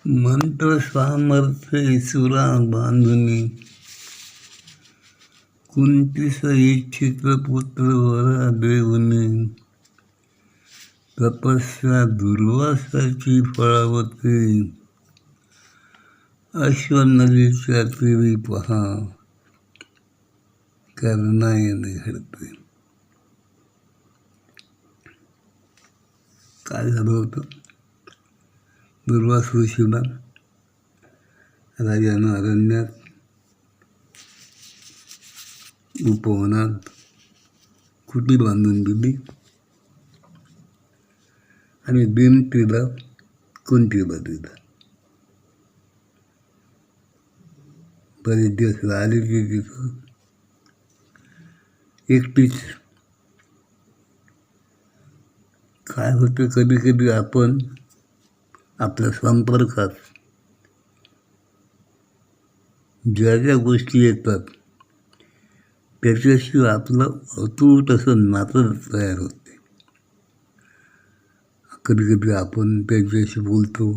मंत्र सामर्थ्य ईश्वरा बांधुनी, कुंतीस इच्छित पुत्र वरा देऊनी, तपस्या दुर्वासाची फळावते, अश्वनदीच्या तीरी पहा, कर्णायने घडते. काय झालं होतं? दुर्वास ऋषीला राजानं अरण्यात उपवनात कुटी बांधून दिली आणि बिनतीला कुंतीला दिला. बरेच दिवस राहिली ती तिथं एकटीच. काय होतं, कधी कधी आपण आपल्या संपर्कात ज्या ज्या गोष्टी येतात त्याच्याशिवाय आपलं अतूट असं नातं तयार होते. कधी कधी आपण त्यांच्याशी बोलतो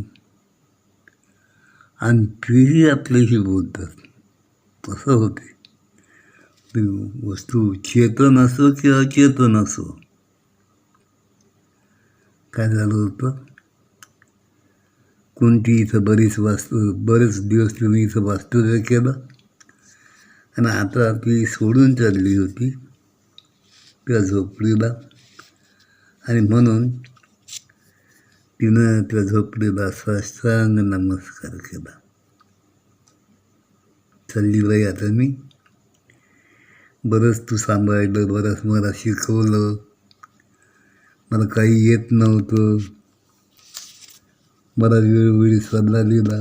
आणि तेही आपल्याशी बोलतात. तसं होते. ती वस्तू चेतन असो किंवा अचेतन असो. काय झालं होतं, कुंती इथं बरेच दिवस तिने इथं वास्तव्य केलं आणि आता ती सोडून चालली होती त्या झोपडीला. आणि म्हणून तिनं त्या झोपडीला साष्टांग नमस्कार केला. चालली बाई आता मी, बरंच तू सांभाळलं, बरंच मला शिकवलं, मला काही येत नव्हतं, मला वेळोवेळी सल्ला दिला.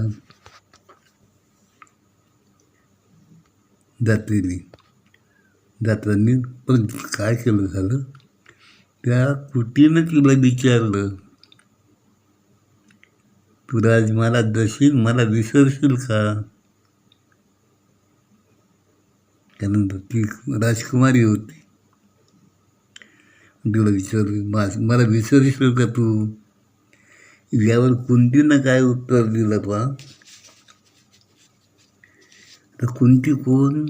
जातानी पण काय केलं झालं, त्या कुटीनं तिला विचारलं, तू राज मला देशील, मला विसरशील का? त्यानंतर ती राजकुमारी होती. तिला विचारलं, मला विसरशील का तू? यावर कुंतीनं काय उत्तर दिलं पहा. तर कुंती कोण?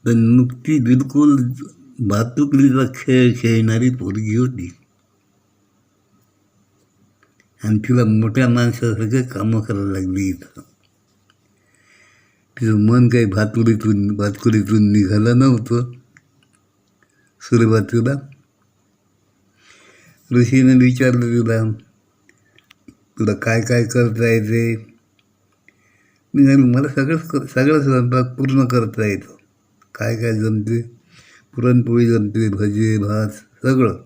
तर नुकती बिलकुल भातुकलीचा खेळ खेळणारी पोरगी होती आणि तिला मोठ्या माणसासारखं कामं करायला लागली. इथं तिचं मन काही भातकुलीतून निघालं नव्हतं. सुरुवातीला ऋषीने विचारलं तिला, तुला काय काय करता येते? मी मला सगळं स्वयंपाक पूर्ण करता येतं. काय काय जमते? पुरणपोळी जमते, भजे भात सगळं.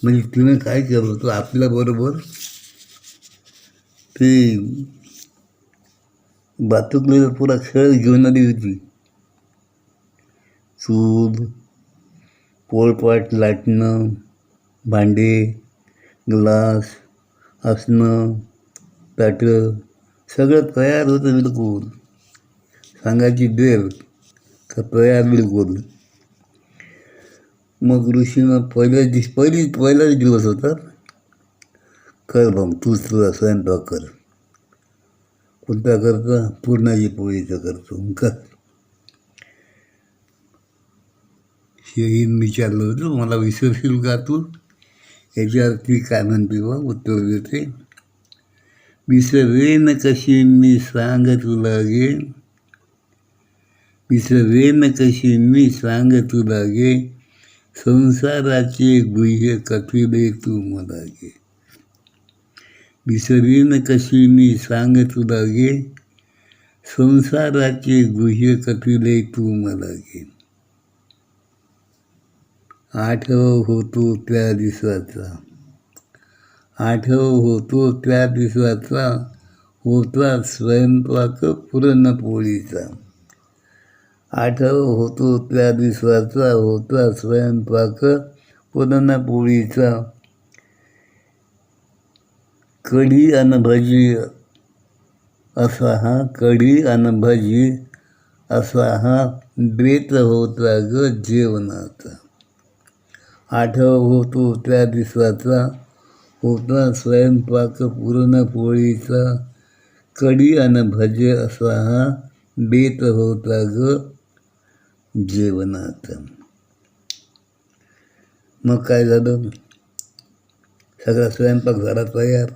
म्हणजे तिनं काय केलं होतं, आपल्याबरोबर ते भातुकलीचा पुरा खेळ घेऊन आली होती. चूल, पोळपाट लाटणं, भांडे, ग्लास, आसनं, ताटं सगळं तयार होतं बिलकुल. सांगायची देर का तयार बिलकुल. मग ऋषीनं पहिलाच दिवस होता, कर भाऊ तूच तुझा स्वयंपाक कर. कोणता करता? पुरणाची पोळीचं करतो. कर. शेहीन विचारलं होतं, मला विसरशील का तू? याच्यावर ती काय म्हणते बा, उत्तर देते, विसरेन कशी मी सांग तुला गे, विसरेन कशी मी सांग तुला गे, संसाराचे गुह्य कपिले तू मला गे. विसरेन कशी मी सांग तुला गे, संसाराचे गुह्य कपिले तू मला गे. आठव होतो त्या दिवसाचा, आठव होतो त्या दिवसाचा, होता स्वयंपाक पुरणपोळीचा. आठव होतो त्या दिवसाचा, होता स्वयंपाक पुरणपोळीचा. कढी अन भजी असा हा, कढी अन भजी असा हा बेत होता ग जेवणाचा. आठव होतो त्या दिवसाचा, होता स्वयंपाक पुरणपोळीचा, कढी अन भजे असा हा बेत होता ग जेवणात. मग काय झालं, सगळा स्वयंपाक झाला तयार.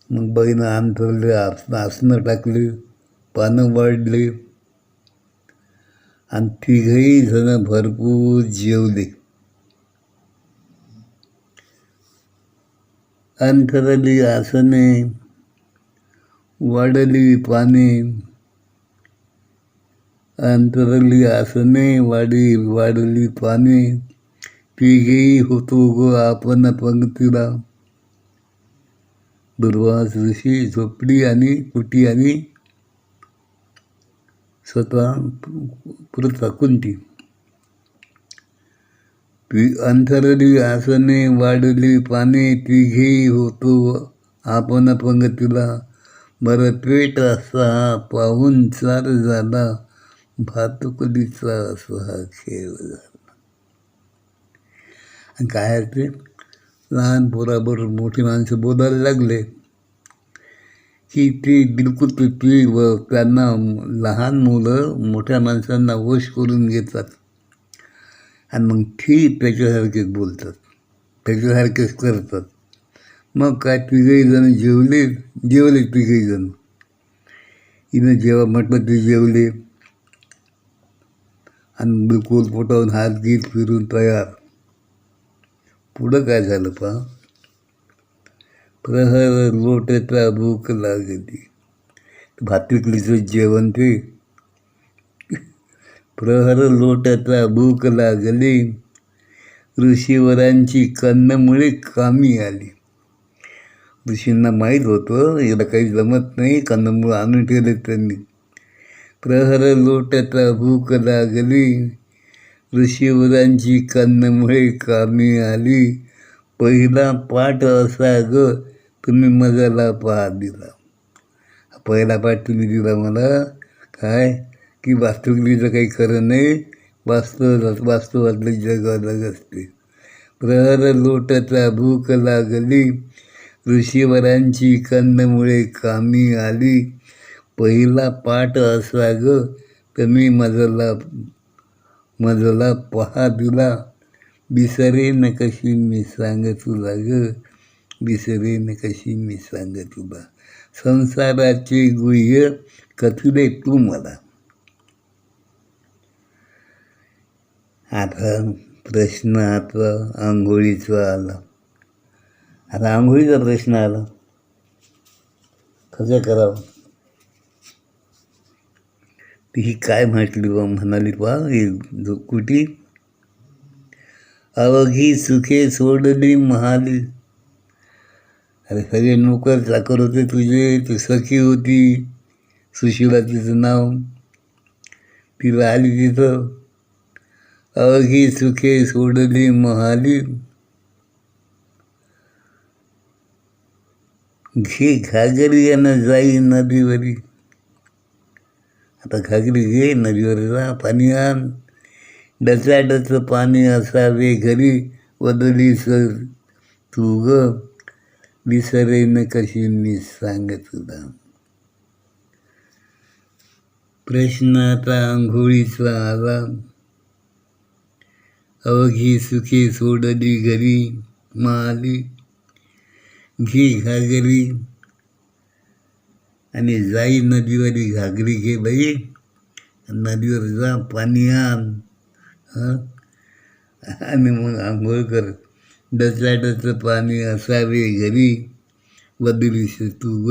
मग बाईनं अंथरले, आसनं टाकली, पानं वाढली आणि तिघही जण भरपूर जेवले. अंथरली आसने, वाढली पाने, अंतरली आसने, वाढली पाने, तिघेही होतो ग आपण पंक्तीला. दुर्वास ऋषी, झोपडी आणि कुटी आणि स्वतः पुरता कुंती. अंथरली आसने, वाढली पाने, तिघेही होतो आपण पंक्तीला. बरं पेट असा पाहून चार झाला, भातुकलीचा असा हा खेळ झाला. आणि काय ते लहान पोराबरोबर मोठी माणसं बोलायला लागले की ते बिलकुल ते व त्यांना लहान मुलं मोठ्या माणसांना वश करून घेतात आणि मग ठीक त्याच्यासारखेच बोलतात, त्याच्यासारखेच करतात. मग काय तिघही जण जेवले तिघही जण. हिनं जेव्हा म्हटलं ते जेवले आणि बिलकुल पोटावून हात गीत फिरून तयार. पुढं काय झालं पहा, प्रहर लोटता भूक लागली. भातुकलीचं जेवण ते. प्रहर लोटता भूक लागली, ऋषीवरांची कंदमुळे कामी आली. ऋषींना माहीत होतं याला काही जमत नाही, कंदमुळं आणून ठेवले त्यांनी. प्रहर लोटता भूक लागली, ऋषीवरांची कंदमुळे कामी आली. पहिला पाठ असा ग तुम्ही मजाला पहा दिला. पहिला पाठ तुम्ही दिला मला, काय की वास्तुकलीचं काही खरं नाही, वास्तवातलं जग अलग असते. प्रहर लोटता भूक लागली, ऋषीवरांची कंदमुळे कामी आली. पहिला पाठ असा ग तुम्ही मजला पहा दिला. बिसरेन कशी मी सांग तुला ग, बिसरेन कशी मी सांग तुला. संसाराचे गुह्य कथले तू मला. आता प्रश्न आंघोळीचा आला. आता आंघोळीचा प्रश्न आला, कसं करावं. ही काय म्हणाली पहा कुटी, अवघी सुखे सोडली महाली. अरे सगळे नोकर चाकर होते तुझे, तू सखी होती, सुशिला तिचं नाव. ती राहिली तिथं. अवघी सुखे सोडली महाली, घे घागरी यानं जाई नदीवरी. आता घागरी घे, नदीवर जा, पाणी आण. डचाडच पाणी असावे घरी, वदली सर तू ग, विसरेन कशी मी सांग तुला. प्रश्न आता आंघोळीचा आला. अवघी सुखे सोडली घरी माली, घे घागरी आणि जाई नदीवरी. घागरी घे बाई, नदीवर जा, पाणी आण आणि मग आंघोळ कर. डचाडच पाणी असावे घरी, बदलीस तू ग,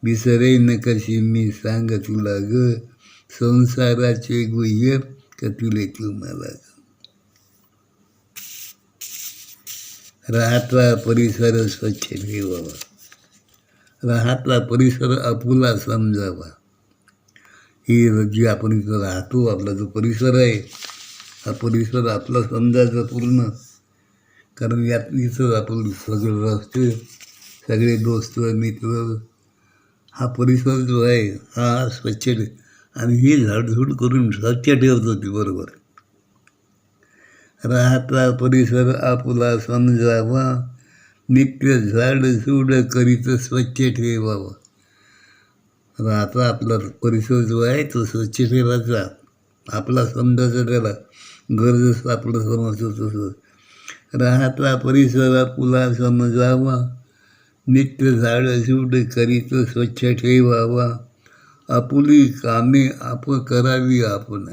विसरेन कशी मी सांग तुला ग. संसाराचे गुह्य कथले तू मला. राहता परिसर स्वच्छ ठेवावा, राहता परिसर आपुला समजावा. ही जी आपण इथं राहतो, आपला जो परिसर आहे, हा परिसर आपला समजायचा पूर्ण. कारण यात इथं आपण सगळं असते, सगळे दोस्त मित्र, हा परिसर जो आहे हा स्वच्छ आणि ही झाडझूड करून स्वच्छ ठेवत होती बरोबर. राहता परिसर आपला समजावा, नित्य झाड झुड करीत स्वच्छ ठेवावा. राहता आपला परिसर जो आहे तो स्वच्छ ठेवायचा, आपला समजायचा त्याला, घर जसं आपलं समजतो तसं. राहता परिसर आपला समजावा, नित्य झाड झुड करीत स्वच्छ ठेवावा. आपुली कामे करावी आपण,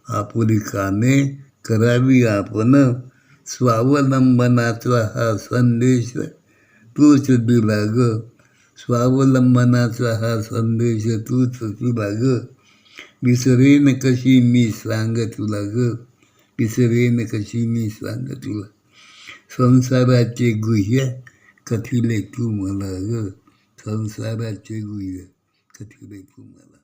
आपुली कामे करावी आपण. स्वावलंबनाचा हा संदेश तूच दिला ग, स्वावलंबनाचा हा संदेश तूच तुला ग. विसरेन कशी मी सांग तुला ग, विसरेन कशी मी सांग तुला. संसाराचे गुह्य कथिले तू मला ग, संसाराचे गुह्य कथिले तू मला.